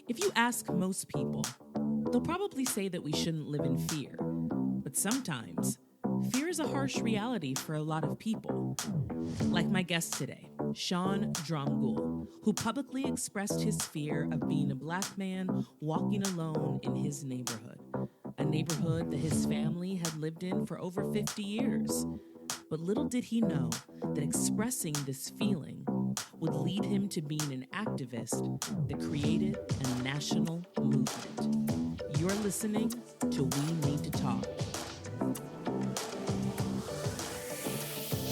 If you ask most people, they'll probably say that we shouldn't live in fear. But sometimes, fear is a harsh reality for a lot of people. Like my guest today, Shawn Dromgoole, who publicly expressed his fear of being a black man walking alone in his neighborhood, a neighborhood that his family had lived in for over 50 years. But little did he know that expressing this feeling would lead him to being an activist that created a national movement. You're listening to We Need to Talk.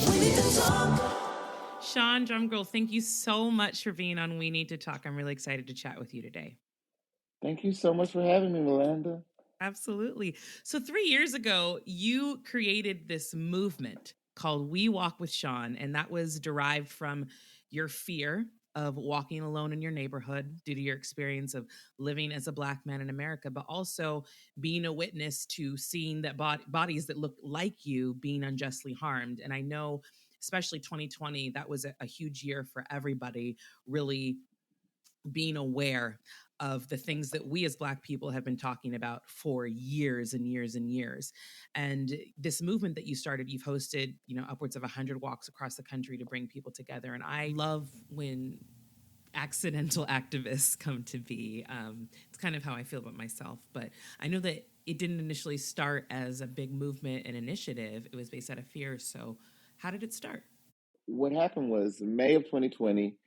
We need to talk. Shawn Dromgoole, thank you so much for being on We Need to Talk. I'm really excited to chat with you today. Thank you so much for having me, Malynda. Absolutely. So 3 years ago, you created this movement called We Walk with Shawn, and that was derived from your fear of walking alone in your neighborhood due to your experience of living as a black man in America, but also being a witness to seeing that bodies that look like you being unjustly harmed. And I know, especially 2020, that was a huge year for everybody, really being aware of the things that we as black people have been talking about for years and years and years. And this movement that you started, you've hosted, upwards of 100 walks across the country to bring people together. And I love when accidental activists come to be. It's kind of how I feel about myself. But I know that it didn't initially start as a big movement and initiative. It was based out of fear. So how did it start? What happened was May of 2020,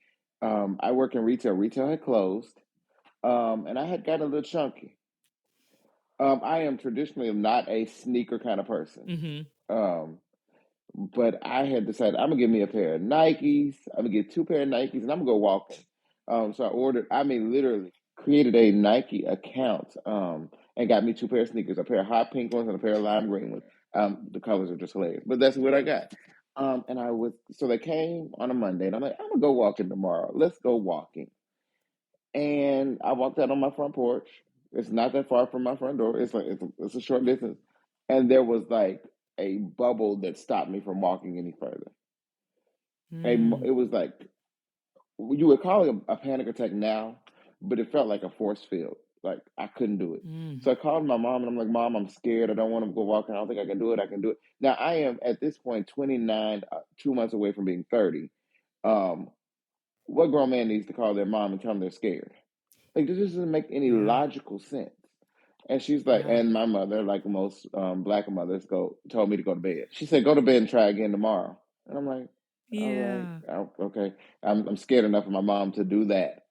I work in retail. Retail had closed, and I had gotten a little chunky. I am traditionally not a sneaker kind of person. But I had decided I'm gonna get me a pair of Nikes. I'm gonna get 2 pair of Nikes, and I'm gonna go walking. So literally created a Nike account, and got me 2 pair of sneakers, a pair of hot pink ones and a pair of lime green ones. The colors are just hilarious, but that's what I got. So they came on a Monday, and I'm like, I'm gonna go walking tomorrow. Let's go walking. And I walked out on my front porch. It's not that far from my front door. It's a short distance, and there was like a bubble that stopped me from walking any further. It was like you would call it a panic attack now, but it felt like a force field. Like I couldn't do it. So I called my mom and I'm like, Mom, I'm scared. I don't want to go walking. I don't think I can do it. I can do it. Now I am at this point 29, 2 months away from being 30. What grown man needs to call their mom and tell them they're scared? Like this doesn't make any logical sense. And she's like, and my mother, like most black mothers, told me to go to bed. She said, go to bed and try again tomorrow. And I'm like, all right, okay. I'm scared enough of my mom to do that.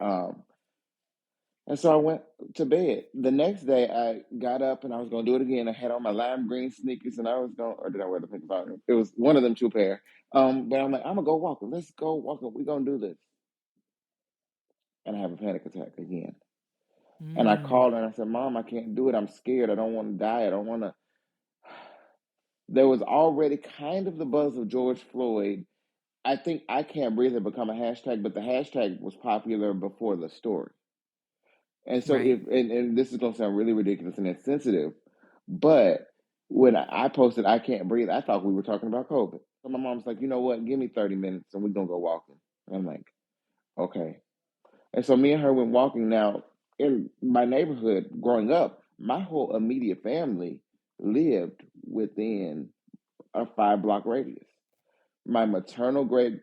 And so I went to bed. The next day, I got up and I was going to do it again. I had on my lime green sneakers and I was going, or did I wear the pink bottom? It was one of them 2 pair. But I'm like, I'm going to go walking. Let's go walking. We're going to do this. And I have a panic attack again. And I called her and I said, Mom, I can't do it. I'm scared. I don't want to die. I don't want to. There was already kind of the buzz of George Floyd. I think I Can't Breathe had become a hashtag, but the hashtag was popular before the story. And so and this is going to sound really ridiculous and insensitive, but when I posted I Can't Breathe, I thought we were talking about COVID. So my mom's like, you know what? Give me 30 minutes and we're going to go walking. And I'm like, okay. And so me and her went walking. Now, in my neighborhood growing up, my whole immediate family lived within a 5-block radius. My maternal great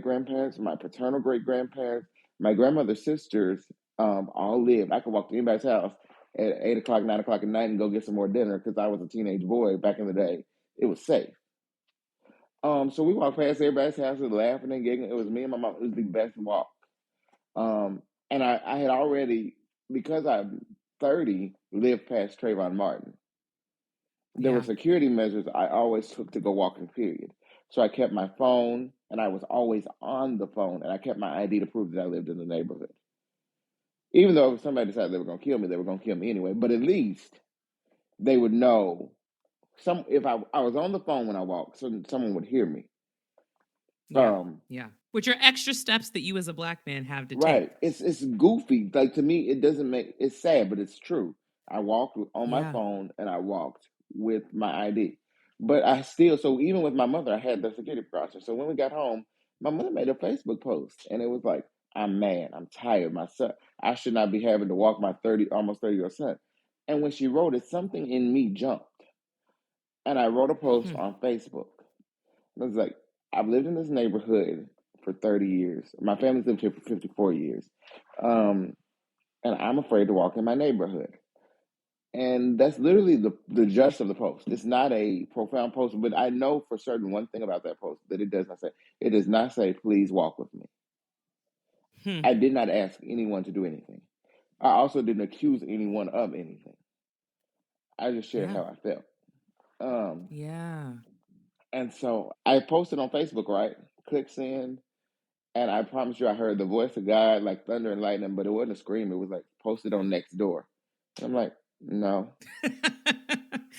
grandparents, my paternal great grandparents, my grandmother's sisters, all lived. I could walk to anybody's house at 8 o'clock, 9 o'clock at night and go get some more dinner because I was a teenage boy back in the day. It was safe. So we walked past everybody's house laughing and giggling. It was me and my mom. It was the best walk. And I had already, because I'm 30, lived past Trayvon Martin. There were security measures I always took to go walking, period. So I kept my phone, and I was always on the phone, and I kept my ID to prove that I lived in the neighborhood. Even though if somebody decided they were going to kill me, they were going to kill me anyway. But at least they would know. If I was on the phone when I walked, so someone would hear me. Which are extra steps that you as a black man have to take. Right. It's goofy. Like to me, it doesn't make it's sad, but it's true. I walked on my phone and I walked with my ID. But so even with my mother, I had the security precaution. So when we got home, my mother made a Facebook post and it was like, I'm mad. I'm tired. My son, I should not be having to walk my almost 30-year-old son. And when she wrote it, something in me jumped. And I wrote a post Hmm. on Facebook. I was like, I've lived in this neighborhood for 30 years. My family's lived here for 54 years. Um, and I'm afraid to walk in my neighborhood. And that's literally the gist of the post. It's not a profound post, but I know for certain one thing about that post that it does not say. It does not say, please walk with me. Hmm. I did not ask anyone to do anything. I also didn't accuse anyone of anything. I just shared Yeah. how I felt. Um, Yeah. and so I posted on Facebook, right? Click send. And I promise you, I heard the voice of God like thunder and lightning, but it wasn't a scream. It was like posted on next door. And I'm like, no.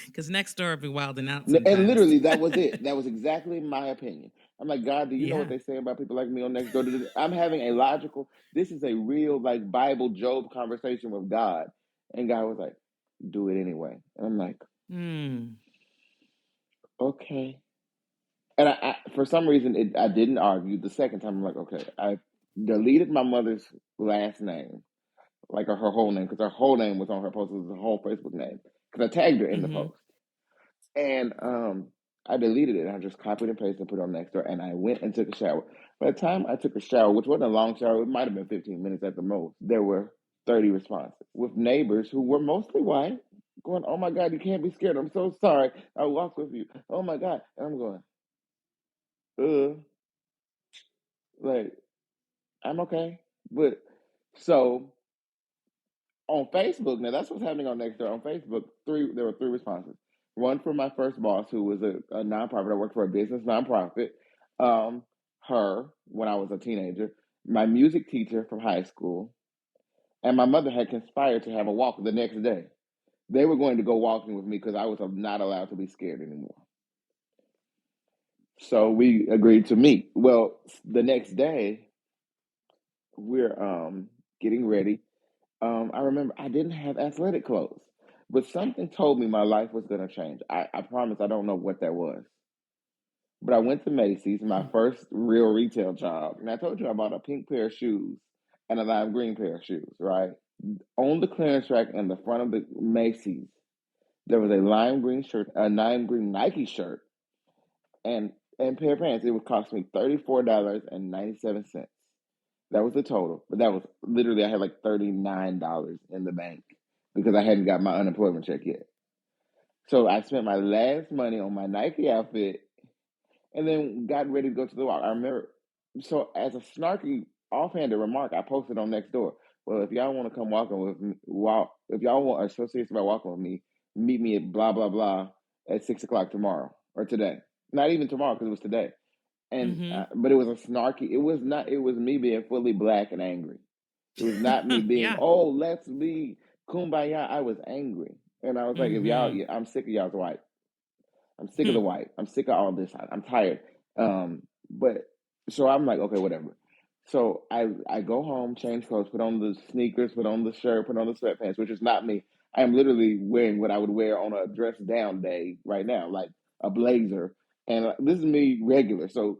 Because next door be wilding out And sometimes. literally, that was it. That was exactly my opinion. I'm like, God, do you know what Yeah. they say about people like me on next door? I'm having a logical, this is a real like Bible Job conversation with God. And God was like, do it anyway. And I'm like, Hmm. okay. And for some reason, I didn't argue. The second time, I'm like, okay, I deleted my mother's last name, like her whole name, because her whole name was on her post. It was her whole Facebook name, because I tagged her in the Mm-hmm. post. And I deleted it. I just copied and pasted and put it on Nextdoor. And I went and took a shower. By the time I took a shower, which wasn't a long shower, it might have been 15 minutes at the most, there were 30 responses with neighbors who were mostly white going, oh my God, you can't be scared. I'm so sorry. I'll walk with you. Oh my God. And I'm going, uh, like, I'm okay. But so on Facebook, now that's what's happening on Nextdoor. On Facebook, there were three responses. One from my first boss, who was a nonprofit. I worked for a business nonprofit. Um, her when I was a teenager. My music teacher from high school, and my mother had conspired to have a walk the next day. They were going to go walking with me because I was not allowed to be scared anymore. So we agreed to meet. Well, the next day we're getting ready. I remember I didn't have athletic clothes, but something told me my life was going to change. I promise I don't know what that was. But I went to Macy's, my Hmm. first real retail job, and I told you I bought a pink pair of shoes and a lime green pair of shoes, right? On the clearance rack in the front of the Macy's, there was a lime green shirt, a lime green Nike shirt, and and pair of pants. It would cost me $34.97. That was the total. But that was literally I had like $39 in the bank because I hadn't got my unemployment check yet. So I spent my last money on my Nike outfit and then got ready to go to the walk. I remember, so as a snarky, offhanded remark, I posted on Nextdoor. Well, if y'all want to come walking with me, if y'all want associates about walking with me, meet me at blah blah blah at 6 o'clock tomorrow or today. Not even tomorrow because it was today. And Mm-hmm. but it was a snarky. It was not. It was me being fully black and angry. It was not me being, Yeah. oh, let's be kumbaya. I was angry, and I was like, if y'all, Mm-hmm. yeah, I'm sick of y'all's white. I'm sick of Hmm. the white. I'm sick of all this. I'm tired. But so I'm like, okay, whatever. So I go home, change clothes, put on the sneakers, put on the shirt, put on the sweatpants, which is not me. I am literally wearing what I would wear on a dress down day right now, like a blazer. And this is me regular. So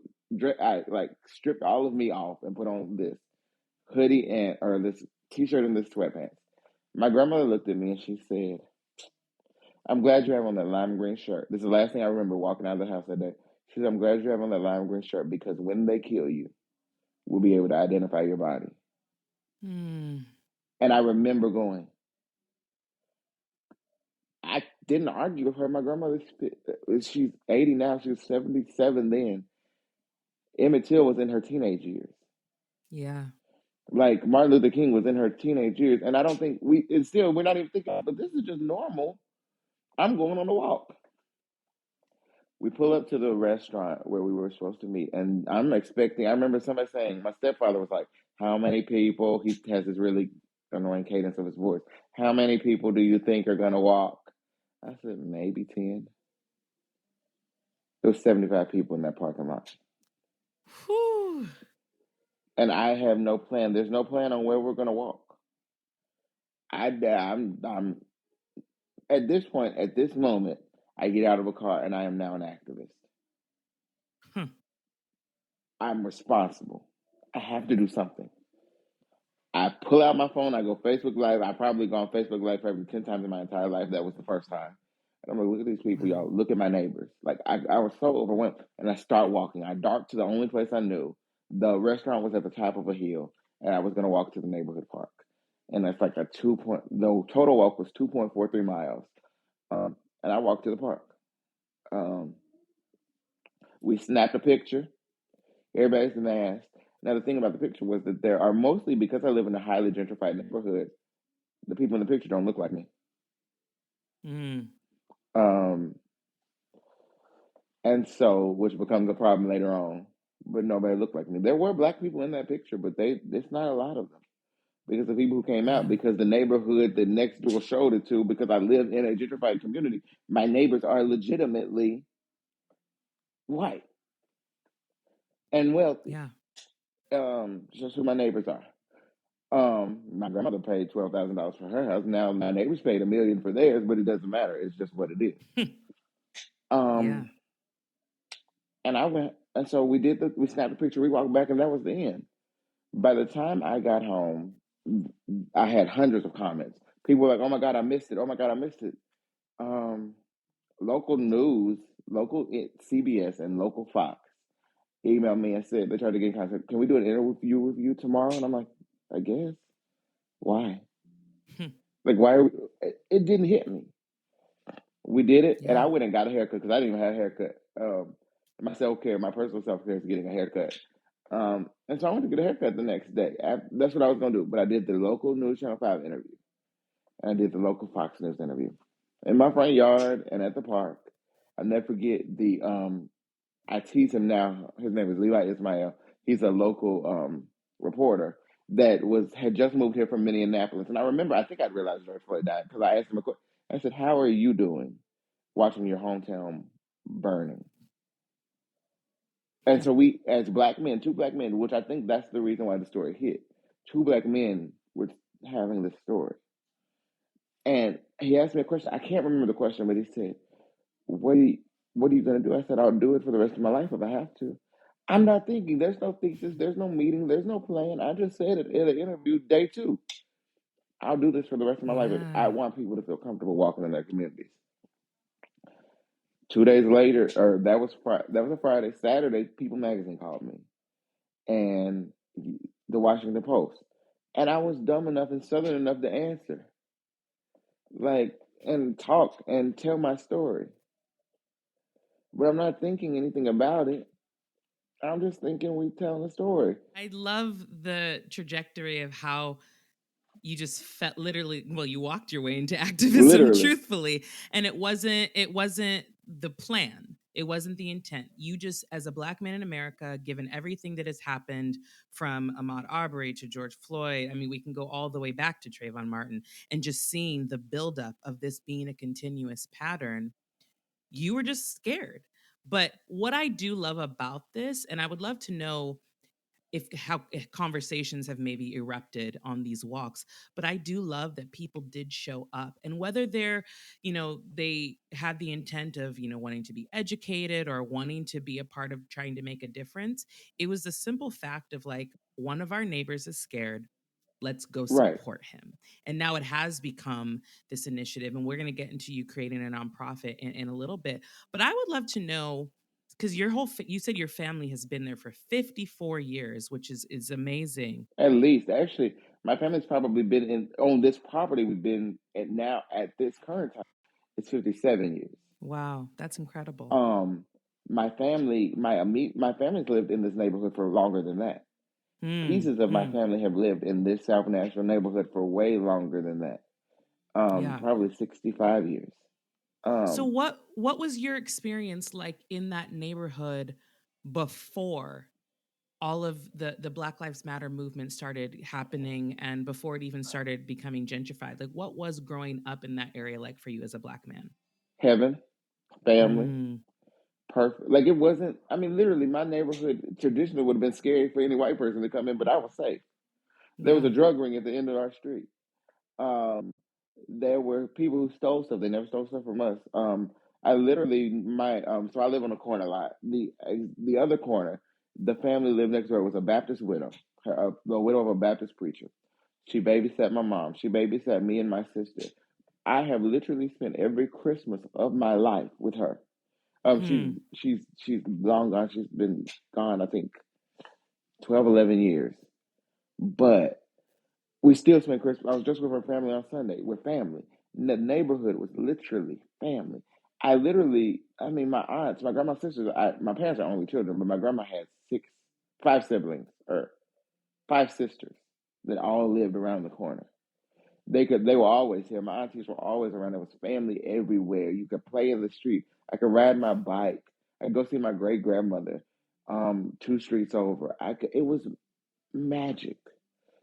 I like stripped all of me off and put on this hoodie and or this t-shirt and this sweatpants. My grandmother looked at me and she said, I'm glad you have on that lime green shirt. This is the last thing I remember walking out of the house that day. She said, I'm glad you have on that lime green shirt because when they kill you, we'll be able to identify your body. Hmm. And I remember going, I didn't argue with her. My grandmother, she's 80 now. She was 77 then. Emmett Till was in her teenage years. Yeah. Like Martin Luther King was in her teenage years. And I don't think we're not even thinking, but this is just normal. I'm going on a walk. We pull up to the restaurant where we were supposed to meet, and I'm expecting. I remember somebody saying, my stepfather was like, "How many people?" He has this really annoying cadence of his voice. How many people do you think are gonna walk? I said maybe 10. There was 75 people in that parking lot, Whew. and I have no plan. There's no plan on where we're gonna walk. I'm at this point, at this moment, I get out of a car, and I am now an activist. Hmm. I'm responsible. I have to do something. I pull out my phone, I go Facebook Live. I probably gone Facebook Live probably 10 times in my entire life. That was the first time. And I'm like, look at these people, Wow. y'all. Look at my neighbors. Like I was so overwhelmed. And I start walking. I dart to the only place I knew. The restaurant was at the top of a hill, and I was gonna walk to the neighborhood park. And it's like a the total walk was 2.43 miles. And I walked to the park. Um, we snapped a picture. Everybody's masked. Now the thing about the picture was that there are mostly, because I live in a highly gentrified neighborhood, the people in the picture don't look like me. Mm, Um, and so, which becomes a problem later on. But nobody looked like me. There were black people in that picture, but it's not a lot of them because the people who came out, yeah. because the neighborhood that next door showed it to, because I live in a gentrified community, my neighbors are legitimately white and wealthy. Yeah. Just who my neighbors are. My grandmother paid $12,000 for her house. Now my neighbors paid $1 million for theirs, but it doesn't matter. It's just what it is. Yeah. Um, and I went, and so we snapped a picture, we walked back, and that was the end. By the time I got home, I had hundreds of comments. People were like, "Oh my God, I missed it! Oh my God, I missed it!" Um, local news, CBS and local Fox emailed me and said they tried to get in contact. Can we do an interview with you tomorrow? And I'm like, I guess. Why? Like, why? It didn't hit me. We did it, and Yeah. I went and got a haircut because I didn't even have a haircut. My self care, my personal self care is getting a haircut. And so I went to get a haircut the next day. That's what I was going to do. But I did the local News Channel 5 interview, and I did the local Fox News interview in my front yard and at the park. I'll never forget I tease him now. His name is Levi Ismail. He's a local reporter that had just moved here from Minneapolis. And I remember, I think I'd realized George Floyd died because I asked him a question. I said, "How are you doing watching your hometown burning?" And so we, as black men, two black men, which I think that's the reason why the story hit, two black men were having this story. And he asked me a question. I can't remember the question, but he said, what are you going to do? I said, I'll do it for the rest of my life if I have to. I'm not thinking. There's no thesis. There's no meeting. There's no plan. I just said it in an interview, day 2. I'll do this for the rest of my life. I Yeah. want people to feel comfortable walking in their communities. 2 days later, or that was a Friday. Saturday, People Magazine called me, and the Washington Post, and I was dumb enough and southern enough to answer, like, and talk and tell my story. But I'm not thinking anything about it. I'm just thinking we telling a story. I love the trajectory of how you just felt literally, well, you walked your way into activism Literally. truthfully, and it wasn't the plan. It wasn't the intent. You just, as a black man in America, given everything that has happened from Ahmaud Arbery to George Floyd, I mean, we can go all the way back to Trayvon Martin, and just seeing the buildup of this being a continuous pattern, you were just scared. But what I do love about this, and I would love to know if conversations have maybe erupted on these walks, but I do love that people did show up, and whether they had the intent of wanting to be educated or wanting to be a part of trying to make a difference. It was the simple fact of, like, one of our neighbors is scared, let's go Right. support him. And now it has become this initiative, and we're going to get into you creating a nonprofit in a little bit. But I would love to know, because you said your family has been there for 54 years, which is amazing. At least, actually, my family's probably been in on this property we've been at now at this current time. It's 57 years. Wow, that's incredible. Um, my family's lived in this neighborhood for longer than that. Mm, Pieces of my mm, family have lived in this South Nashville neighborhood for way longer than that. yeah. Probably 65 years. So Um, what was your experience like in that neighborhood before all of the Black Lives Matter movement started happening, and before it even started becoming gentrified? Like, what was growing up in that area like for you as a black man? Heaven, family, Mm, perfect. Like, it wasn't. I mean, literally, my neighborhood traditionally would have been scary for any white person to come in, but I was safe. There was yeah. a drug ring at the end of our street. Um, there were people who stole stuff. They never stole stuff from us. I literally my so I live on a corner lot. The other corner, the family lived next door was a Baptist widow, the widow of a Baptist preacher. She babysat my mom. She babysat me and my sister. I have literally spent every Christmas of my life with her. She's Hmm. she's long gone. She's been gone, I think, 12, 11 years. But we still spent Christmas. I was just with her family on Sunday. We're family. The neighborhood was literally family. I mean, my aunts, my grandma, sisters. My parents are only children, but my grandma had five siblings, or five sisters that all lived around the corner. They were always here. My aunties were always around. There was family everywhere. You could play in the street. I could ride my bike. I could go see my great grandmother, two streets over. It was magic.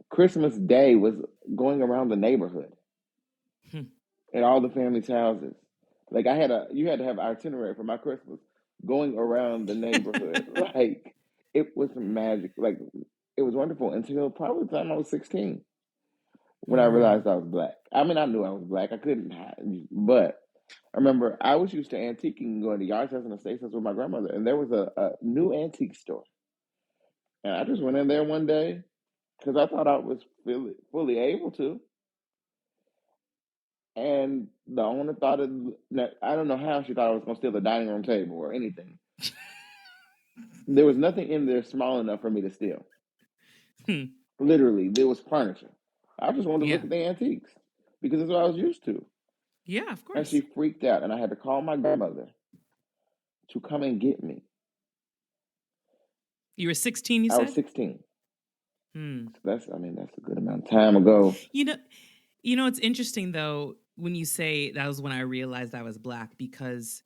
Christmas Day was going around the neighborhood Hmm. at all the family's houses. Like you had to have itinerary for my Christmas going around the neighborhood. Like it was magic. Like it was wonderful until probably the time I was 16 when I Hmm. realized I was black. I mean, I knew I was black. I couldn't hide, but I remember I was used to antiquing and going to yard sales and estate sales with my grandmother, and there was a new antique store, and I just went in there one day because I thought I was fully able to. And the owner I don't know how she thought I was going to steal the dining room table or anything. There was nothing in there small enough for me to steal. Hmm. Literally, there was furniture. I just wanted to look Yeah. at the antiques because that's what I was used to. Yeah, of And she course. freaked out, and I had to call my grandmother to come and get me. You were 16, you I was said? 16. Hmm. So I mean, that's a good amount of time ago. You know, it's interesting though when you say that was when I realized I was black, because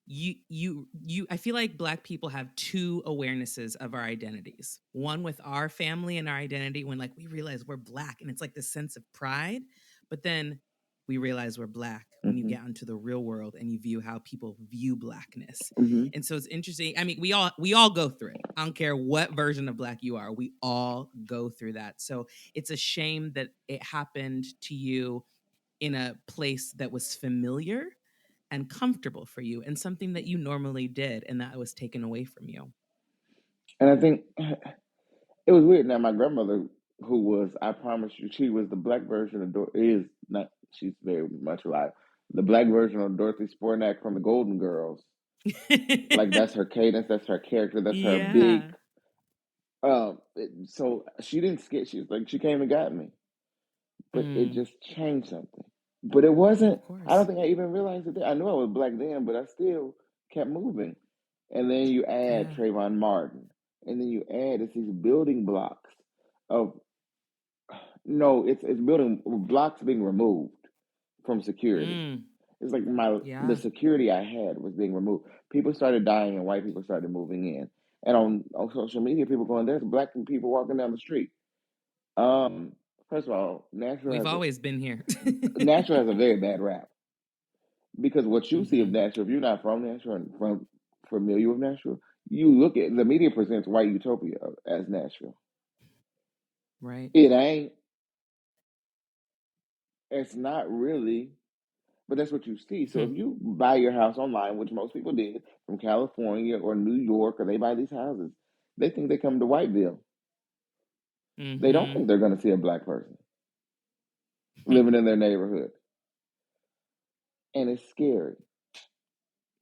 I feel like black people have two awarenesses of our identities. One with our family and our identity, when like we realize we're black and it's like this sense of pride, but then we realize we're black when you Hmm. get onto the real world and you view how people view blackness. Hmm. And so it's interesting. I mean, we all go through it. I don't care what version of black you are. We all go through that. So it's a shame that it happened to you in a place that was familiar and comfortable for you and something that you normally did and that was taken away from you. And I think it was weird. Now, my grandmother, who was, I promise you, she was the black version of is not, she's very much alive. The black version of Dorothy Spornak from the Golden Girls. Like that's her cadence, that's her character, that's her big. Yeah, So she didn't skip. She was like, she came and got me, but it mm, just changed something. But it wasn't. of I don't course. think I even realized it. I knew I was black then, but I still kept moving. And then you add Yeah. Trayvon Martin, and then you add it's these building blocks of no, it's building blocks being removed from security. Mm, It's like the yeah. security I had was being removed. People started dying, and white people started moving in. And on social media, people going, "There's black people walking down the street." Um, First of all, We've always been here. Nashville has a very bad rap because what you see of Hmm. Nashville, if you're not from Nashville and familiar with Nashville, you look at the media presents white utopia as Nashville. Right. It ain't. It's not really. But that's what you see. So Hmm. if you buy your house online, which most people did from California or New York, or they buy these houses, they think they come to Whiteville. They don't Hmm. think they're going to see a black person living in their neighborhood. And it's scary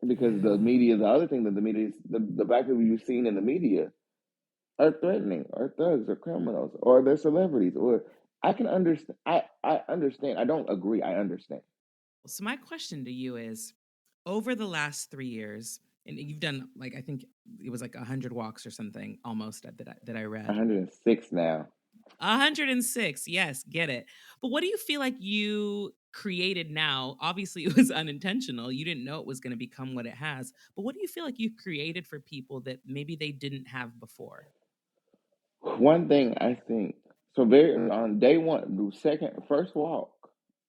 because Yeah. the other thing that the media, the black people you've seen in the media are threatening, or thugs, or criminals, or they're celebrities. Or I can understand. I understand. I don't agree. I understand. So my question to you is, over the last 3 years, and you've done like I think it was like 100 walks or something almost that I read. 106 now. 106. Yes, get it. But what do you feel like you created now? Obviously, it was unintentional. You didn't know it was going to become what it has. But what do you feel like you've created for people that maybe they didn't have before? One thing I think so very on day one, the first walk,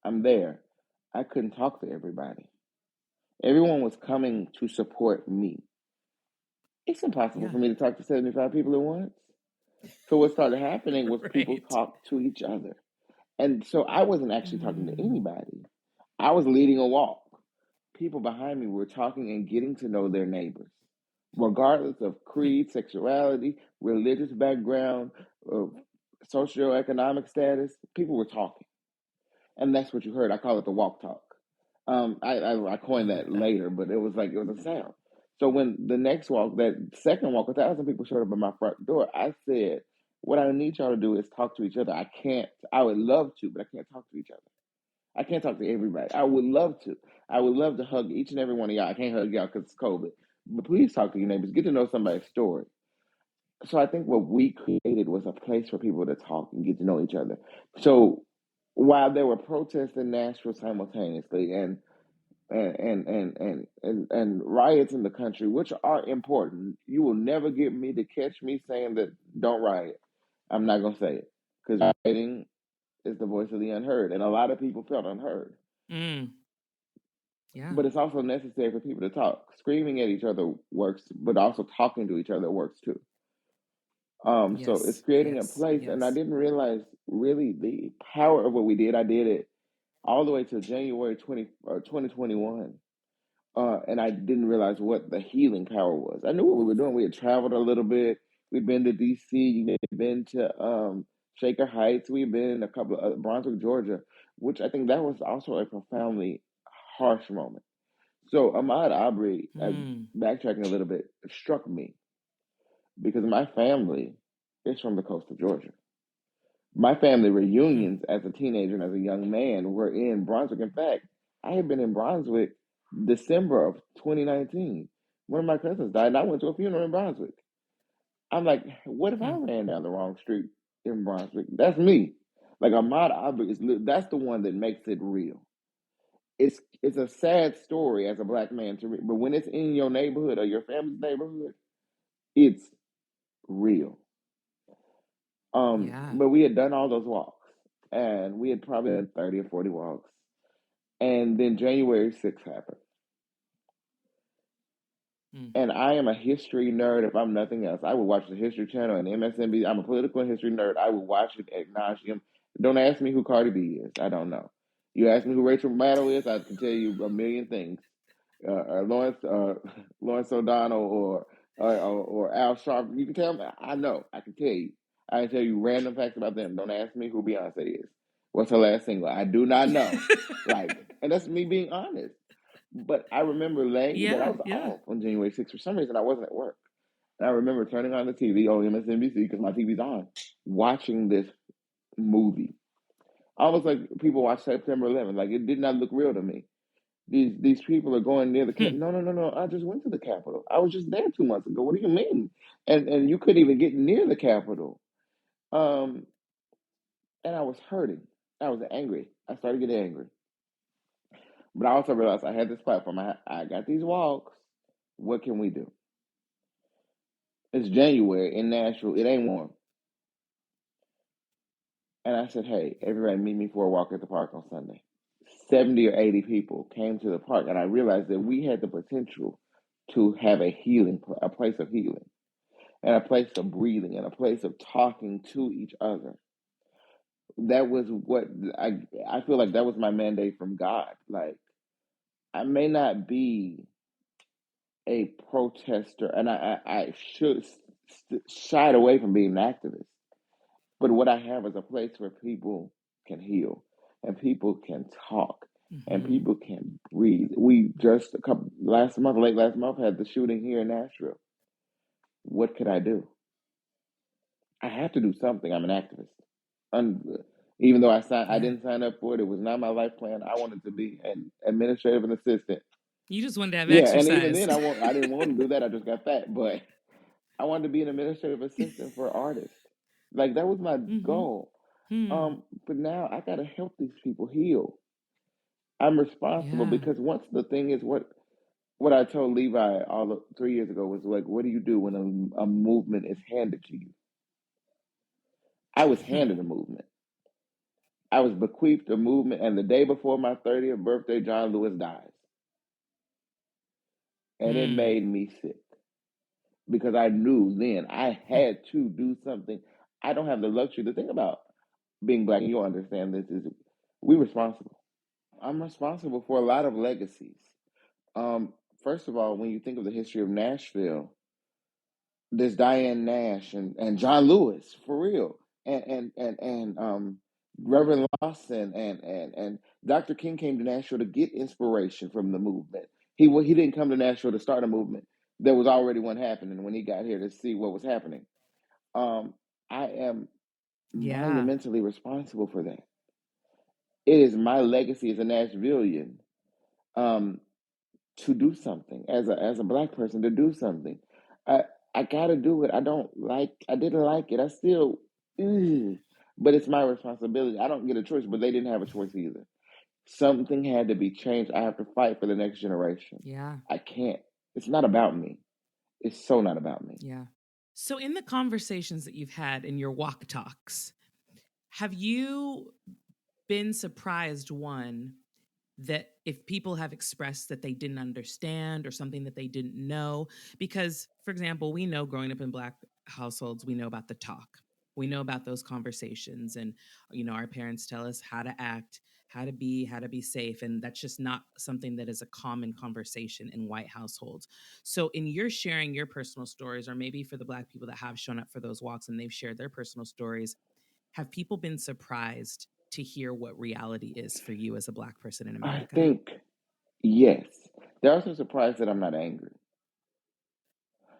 I'm there. I couldn't talk to everybody. Everyone was coming to support me. It's impossible Yeah. for me to talk to 75 people at once. So what started happening was people Right. talked to each other. And so I wasn't actually talking to Mm. anybody. I was leading a walk. People behind me were talking and getting to know their neighbors, regardless of Hmm. creed, sexuality, religious background, socioeconomic status, people were talking. And that's what you heard. I call it the walk talk. I I coined love that that. later, but it was like it was a sound. So when the next walk, that second walk, 1,000 people showed up at my front door. I said, "What I need y'all to do is talk to each other. I can't. I would love to, but I can't talk to each other. I can't talk to everybody. I would love to. I would love to hug each and every one of y'all. I can't hug y'all because it's COVID, but please talk to your neighbors. Get to know somebody's story." So I think what we created was a place for people to talk and get to know each other. So while there were protests in Nashville simultaneously and riots in the country, which are important, you will never get me to catch me saying that don't riot. I'm not gonna say it because rioting is the voice of the unheard, and a lot of people felt unheard. Mm, yeah. But it's also necessary for people to talk. Screaming at each other works, but also talking to each other works too. So it's Yes. creating a Yes. place, and I Yes. didn't realize really the power of what we did. I did it all the way to January 2021. And I didn't realize what the healing power was. I knew what we were doing. We had traveled a little bit. We'd been to DC, we'd been to Shaker Heights, we'd been in a couple of Brunswick, Georgia, which I think that was also a profoundly harsh moment. So Ahmaud Arbery, Mm, backtracking a little bit, struck me because my family is from the coast of Georgia. My family mm, reunions as a teenager and as a young man were in Brunswick. In fact, I had been in Brunswick December of 2019. One of my cousins died, and I went to a funeral in Brunswick. I'm like, what if I mm. ran down the wrong street in Brunswick? That's me. Like Ahmad Arbery that's the one that makes it real. It's a sad story as a black man to read, but when it's in your neighborhood or your family's neighborhood, it's real. Yeah. But we had done all those walks, and we had probably done 30 or 40 walks. And then January 6th happened. Mm, And I am a history nerd if I'm nothing else. I would watch the History Channel and MSNBC. I'm a political and history nerd. I would watch it ad nauseum. Don't ask me who Cardi B is. I don't know. You ask me who Rachel Maddow is, I can tell you a million things. Lawrence O'Donnell or Al Sharpton. You can tell me. I know. I can tell you. I can tell you random facts about them. Don't ask me who Beyonce is. What's her last single? I do not know. Like, and that's me being honest. But I remember laying in bed. I yeah. was Yeah. off on January 6th. For some reason, I wasn't at work. And I remember turning on the TV on MSNBC because my TV's on, watching this movie. Almost like people watch September 11th. Like it did not look real to me. These people are going near the Hmm. Capitol. No, no, no, no. I just went to the Capitol. I was just there 2 months ago. What do you mean? And you couldn't even get near the Capitol. Um, and I was hurting. I was angry. I started getting angry. But I also realized I had this platform. I got these walks. What can we do? It's January in Nashville. It ain't warm. And I said, hey, everybody meet me for a walk at the park on Sunday. 70 or 80 people came to the park, and I realized that we had the potential to have a place of healing, and a place of breathing, and a place of talking to each other. That was what I feel like that was my mandate from God. Like, I may not be a protester, and I should shied away from being an activist. But what I have is a place where people can heal and people can talk and Hmm. people can breathe. We just late last month, had the shooting here in Nashville. What could I do? I have to do something. I'm an activist. Even though I Yeah. didn't sign up for it. It was not my life plan. I wanted to be an administrative and assistant. You just wanted to have Yeah, and even exercise. then, I didn't want to do that. I just got fat, but I wanted to be an administrative assistant for artists. Like that was my Hmm. goal. Hmm. But now I gotta help these people heal. I'm responsible Yeah. because once the thing is what I told Levi 3 years ago was like, what do you do when a movement is handed to you? I was Hmm. handed a movement. I was bequeathed a movement, and the day before my 30th birthday, John Lewis dies, and it Hmm. made me sick because I knew then I had to do something. I don't have the luxury. The thing about being black, and you'll understand this, is we responsible. I'm responsible for a lot of legacies. Um, First of all, when you think of the history of Nashville, there's Diane Nash and John Lewis, for real. and Reverend Lawson and Dr. King came to Nashville to get inspiration from the movement. He didn't come to Nashville to start a movement. There was already one happening when he got here to see what was happening. Um, I am Yeah. monumentally responsible for that. It is my legacy as a Nashvilleian, um, to do something as a black person, to do something. I I gotta do it. I didn't like it. I still ugh, but it's my responsibility. I don't get a choice, but they didn't have a choice either. Something had to be changed. I have to fight for the next generation. Yeah. I can't. It's not about me. It's so not about me. Yeah. So, in the conversations that you've had in your walk talks, have you been surprised, one, that if people have expressed that they didn't understand or something that they didn't know? Because, for example, we know growing up in Black households, we know about the talk. We know about those conversations, and our parents tell us how to act, how to be safe, and that's just not something that is a common conversation in white households. So, in your sharing your personal stories, or maybe for the Black people that have shown up for those walks and they've shared their personal stories, have people been surprised to hear what reality is for you as a Black person in I America? think yes. They're also surprised that I'm not angry.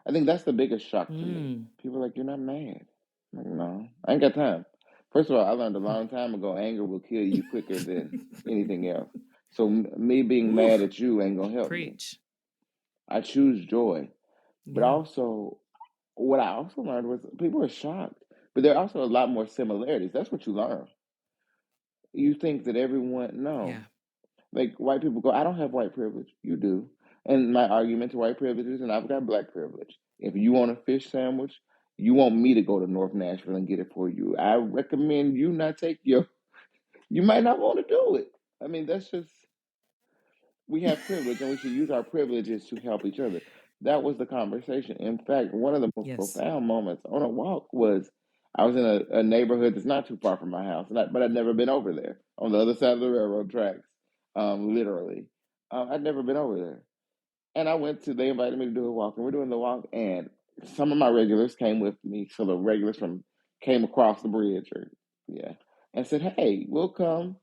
I think that's the biggest shock to me. Mm. People are like, "You're not mad." I'm like, no, I ain't got time. First of all, I learned a long time ago anger will kill you quicker than anything else. So me being mad Oof. at you ain't gonna help me. Preach. I choose joy. But Yeah. also, what I also learned was people are shocked, but there are also a lot more similarities. That's what you learn. You think that everyone, Yeah. no. Like white people go, I don't have white privilege. You do. And my argument to white privilege is, and I've got black privilege. If you want a fish sandwich, you want me to go to North Nashville and get it for you. I recommend you not take your, you might not want to do it. I mean, that's just, we have privilege and we should use our privileges to help each other. That was the conversation. In fact, one of the most Yes. profound moments on a walk was I was in a neighborhood that's not too far from my house, but I'd never been over there on the other side of the railroad tracks, literally. I'd never been over there. And they invited me to do a walk, and we're doing the walk, and some of my regulars came with me. So the regulars came across the bridge, or yeah, and said, "Hey, we'll come."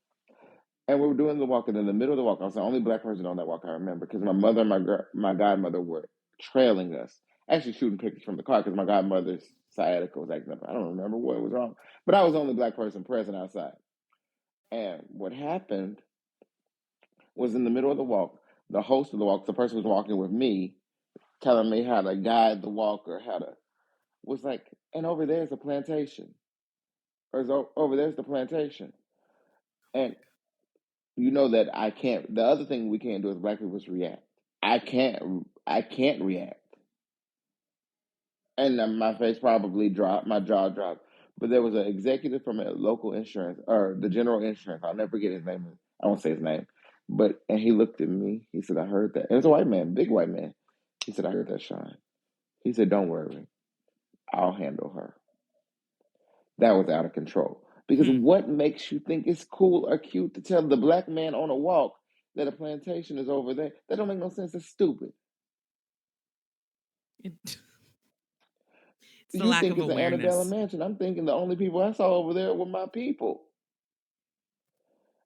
And we were doing the walk, and in the middle of the walk, I was the only black person on that walk I remember because my mother and my godmother were trailing us, actually shooting pictures from the car because my godmother's sciatica was acting up. I don't remember what was wrong, but I was the only black person present outside. And what happened was in the middle of the walk, the host of the walk, the person who was walking with me, telling me how to guide the walk or how to, was like, and over there's a plantation, or over there's the plantation. And you know that I can't. The other thing we can't do as black people is react. I can't react, and my face probably dropped. My jaw dropped. But there was an executive from a local insurance or the general insurance. I'll never forget his name. I won't say his name, but and he looked at me. He said, "I heard that." And it's a white man, big white man. He said, "I heard that, Shawn." He said, "Don't worry, I'll handle her." That was out of control. Because Hmm. what makes you think it's cool or cute to tell the black man on a walk that a plantation is over there? That don't make no sense. It's stupid. It, it's the You lack think of it's an antebellum awareness. mansion. I'm thinking the only people I saw over there were my people.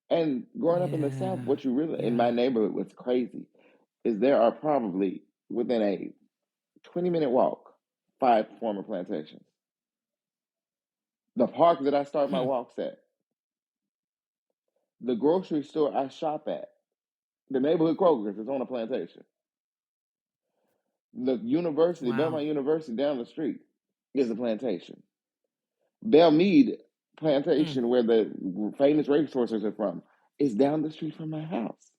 And growing up in the South, Yeah. what you really, in Yeah. my neighborhood, what's crazy is there are probably within a 20-minute walk, 5 former plantations. The park that I start my Hmm. walks at, the grocery store I shop at, the neighborhood Kroger's is on a plantation. The university, Wow. Belmont University down the street, is a plantation. Belmead Hmm. Plantation, where the famous racehorses are from, is down the street from my house.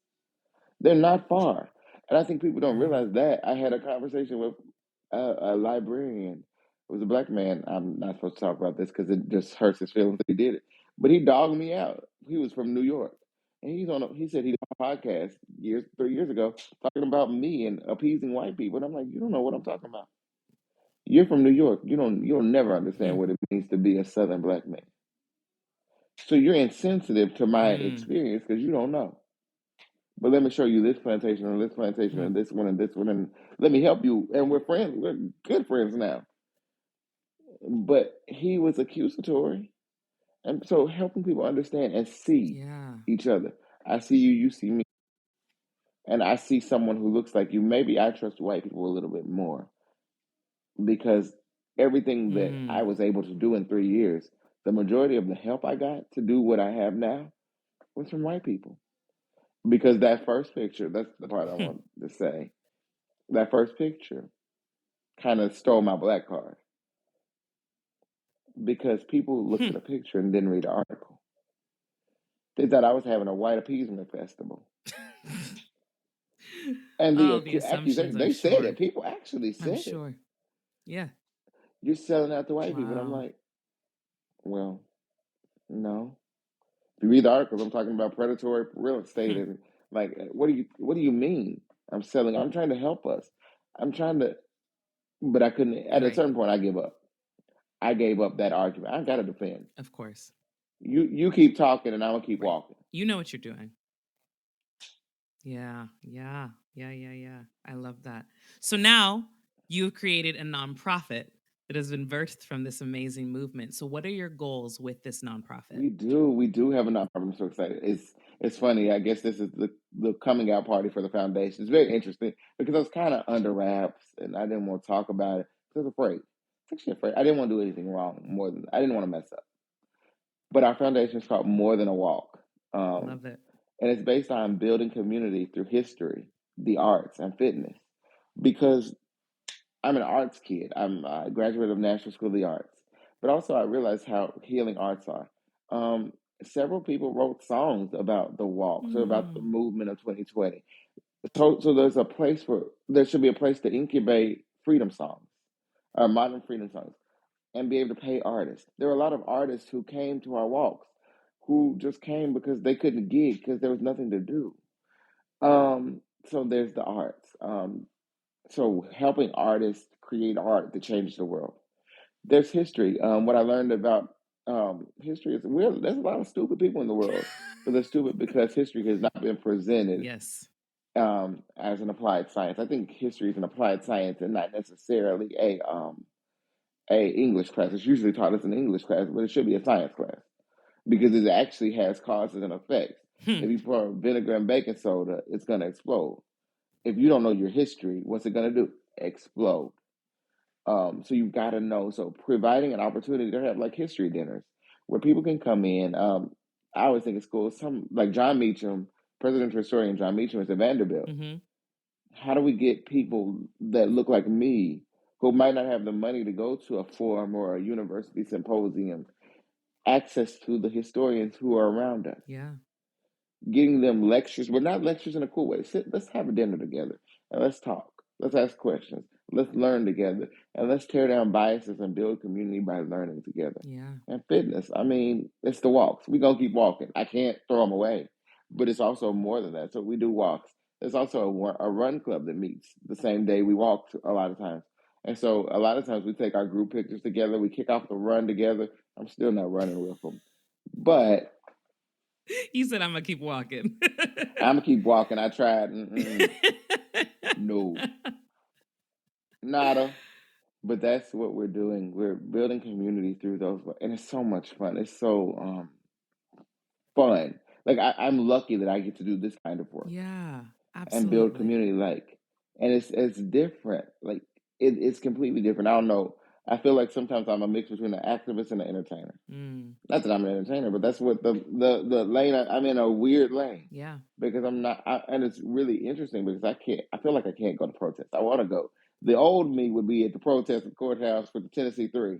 They're not far. And I think people don't Wow. realize that. I had a conversation with a librarian. It was a black man. I'm not supposed to talk about this because it just hurts his feelings that he did it. But he dogged me out. He was from New York. And he said he did a podcast 3 years ago talking about me and appeasing white people. And I'm like, you don't know what I'm talking about. You're from New York. You'll never understand Hmm. what it means to be a Southern black man. So you're insensitive to my Hmm. experience because you don't know. But let me show you this plantation and this plantation Hmm. and this one and this one and let me help you. And we're friends. We're good friends now. but he was accusatory. And so helping people understand and see Yeah. each other. I see you, you see me, and I see someone who looks like you. Maybe I trust white people a little bit more because everything that I Mm. was able to do in 3 years, the majority of the help I got to do what I have now was from white people. Because that first picture, that's the part I want to say. That first picture kind of stole my black card because people looked at a picture and didn't read the article. They thought I was having a white appeasement festival. And Oh, the assumptions, accusation, I'm they said sure. it. People actually I'm said it. sure. Yeah. You're selling out to white people. And I'm Wow. like, well, no. If you read the articles, I'm talking about predatory real estate and like what do you mean? I'm trying to help us. I'm trying to but I couldn't at a Right. certain point I give up. I gave up that argument. I gotta defend. Of course. You keep talking and I'm gonna keep Right. walking. You know what you're doing. Yeah. Yeah. Yeah. Yeah. Yeah. I love that. So now you've created a nonprofit that has been birthed from this amazing movement. So, what are your goals with this nonprofit? We do have a nonprofit. I'm so excited. It's funny. I guess this is the coming out party for the foundation. It's very interesting because I was kind of under wraps and I didn't want to talk about it. I was afraid. I was actually afraid. I didn't want to do anything wrong more than I didn't want to mess up. But our foundation is called More Than a Walk, um, Love it. and it's based on building community through history, the arts, and fitness. Because I'm an arts kid. I'm a graduate of National School of the Arts, but also I realized how healing arts are. Um, Several people wrote songs about the walk, so about the Mm. movement of 2020. So there should be a place to incubate freedom songs, modern freedom songs, and be able to pay artists. There were a lot of artists who came to our walks, who just came because they couldn't gig because there was nothing to do. So there's the arts. So helping artists create art to change the world. There's history. What I learned about history is there's a lot of stupid people in the world, but they're stupid because history has not been presented Yes. as an applied science. I think history is an applied science and not necessarily a English class. It's usually taught as an English class, but it should be a science class because it actually has causes and effects. If you pour vinegar and baking soda, it's going to explode. If you don't know your history, what's it going to do? Explode. So you've got to know. So providing an opportunity to have like history dinners where people can come in. I always think it's cool. Some like John Meacham, presidential historian John Meacham is at Vanderbilt. Mm-hmm. How do we get people that look like me who might not have the money to go to a forum or a university symposium access to the historians who are around us? Yeah. Getting them lectures, but not lectures in a cool way. Let's have a dinner together and let's talk. Let's ask questions. Let's learn together and let's tear down biases and build community by learning together. Yeah. And fitness, I mean, it's the walks. We're going to keep walking. I can't throw them away, but it's also more than that. So we do walks. There's also a run club that meets the same day we walk a lot of times. And so a lot of times we take our group pictures together. We kick off the run together. I'm still not running with them, but You said I'm gonna keep walking. I'm gonna keep walking. I tried. No, nada. But that's what we're doing. We're building community through those, and it's so much fun. It's so fun. Like I'm lucky that I get to do this kind of work Yeah, and build absolutely. community. Like, and it's different. Like it's completely different. I don't know. I feel like sometimes I'm a mix between an activist and an entertainer. Mm. Not that I'm an entertainer, but that's what the lane I'm in a weird lane Yeah. because I'm not, and it's really interesting because I can't. I feel like I can't go to protest. I want to go. The old me would be at the protest at the courthouse for the Tennessee Three.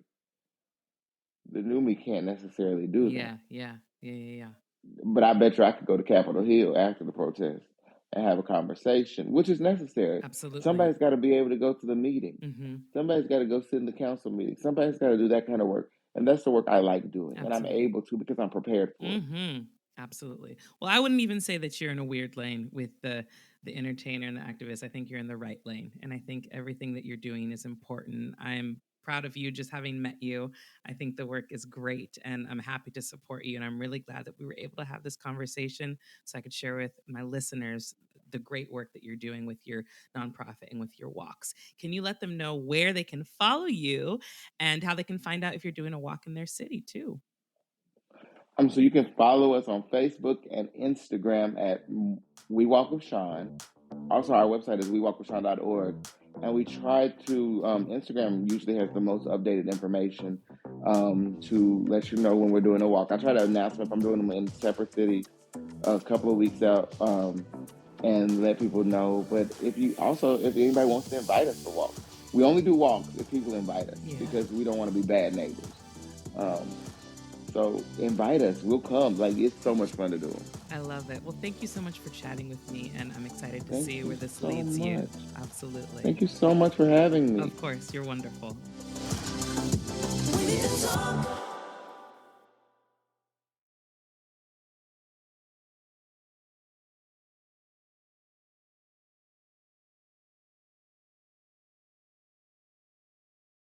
The new me can't necessarily do that, Yeah. Yeah. Yeah. Yeah. Yeah. but I bet you I could go to Capitol Hill after the protest and have a conversation, which is necessary. Absolutely. Somebody's got to be able to go to the meetings. Mm-hmm. Somebody's got to go sit in the council meeting. Somebody's got to do that kind of work, and that's the work I like doing, and I'm Absolutely. able to because I'm prepared for it. Mm-hmm. Absolutely. Well, I wouldn't even say that you're in a weird lane with the entertainer and the activist. I think you're in the right lane, and I think everything that you're doing is important. I'm proud of you just having met you. I think the work is great, and I'm happy to support you. And I'm really glad that we were able to have this conversation so I could share with my listeners the great work that you're doing with your nonprofit and with your walks. Can you let them know where they can follow you and how they can find out if you're doing a walk in their city too? So you can follow us on Facebook and Instagram at We Walk with Shawn. Also, our website is wewalkwithshawn.org. And we try to, Instagram usually has the most updated information to let you know when we're doing a walk. I try to announce if I'm doing them in separate cities a couple of weeks out and let people know. But if anybody wants to invite us to walk, we only do walks if people invite us Yeah. because we don't want to be bad neighbors. Um, so invite us, we'll come. Like, it's so much fun to do them. I love it. Well, thank you so much for chatting with me, and I'm excited to Thank see you where this so leads you. much. Absolutely. Thank you so much for having me. Of course, you're wonderful.